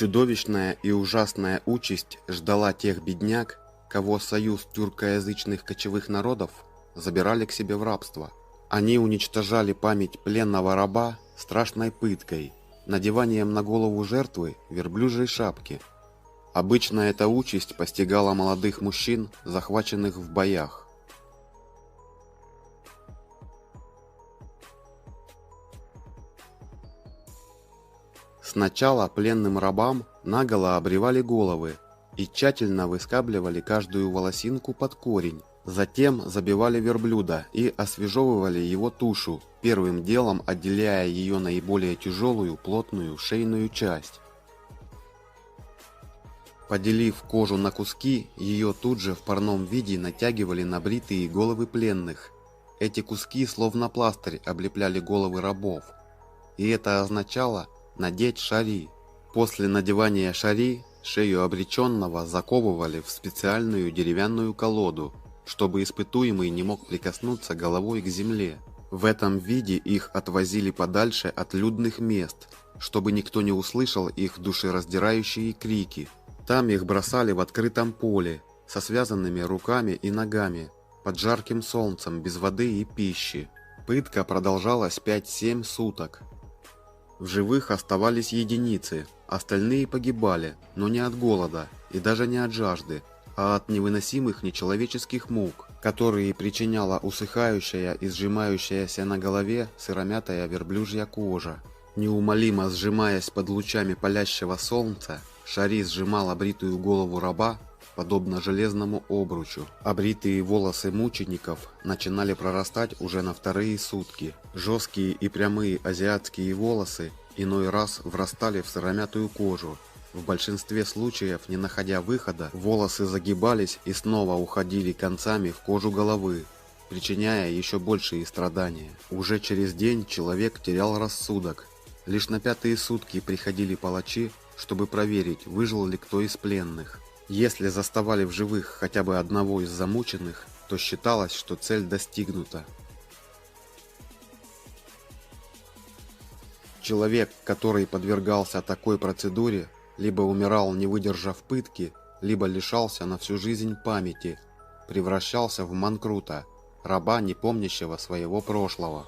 Чудовищная и ужасная участь ждала тех бедняк, кого союз тюркоязычных кочевых народов забирали к себе в рабство. Они уничтожали память пленного раба страшной пыткой, надеванием на голову жертвы верблюжьей шапки. Обычно эта участь постигала молодых мужчин, захваченных в боях. Сначала пленным рабам наголо обревали головы и тщательно выскабливали каждую волосинку под корень. Затем забивали верблюда и освежевывали его тушу, первым делом отделяя ее наиболее тяжелую плотную шейную часть. Поделив кожу на куски, ее тут же в парном виде натягивали на бритые головы пленных. Эти куски словно пластырь облепляли головы рабов. И это означало надеть шари. После надевания шари шею обреченного заковывали в специальную деревянную колоду, чтобы испытуемый не мог прикоснуться головой к земле. В этом виде их отвозили подальше от людных мест, чтобы никто не услышал их душераздирающие крики. Там их бросали в открытом поле, со связанными руками и ногами, под жарким солнцем, без воды и пищи. Пытка продолжалась 5-7 суток. В живых оставались единицы, остальные погибали, но не от голода и даже не от жажды, а от невыносимых нечеловеческих мук, которые причиняла усыхающая и сжимающаяся на голове сыромятая верблюжья кожа. Неумолимо сжимаясь под лучами палящего солнца, шари сжимал обритую голову раба, подобно железному обручу. Обритые волосы мучеников начинали прорастать уже на вторые сутки. Жесткие и прямые азиатские волосы иной раз врастали в сыромятую кожу. В большинстве случаев, не находя выхода, волосы загибались и снова уходили концами в кожу головы, причиняя еще большие страдания. Уже через день человек терял рассудок. Лишь на 5-е сутки приходили палачи, чтобы проверить, выжил ли кто из пленных. Если заставали в живых хотя бы одного из замученных, то считалось, что цель достигнута. Человек, который подвергался такой процедуре, либо умирал, не выдержав пытки, либо лишался на всю жизнь памяти, превращался в манкрута, раба, не помнящего своего прошлого.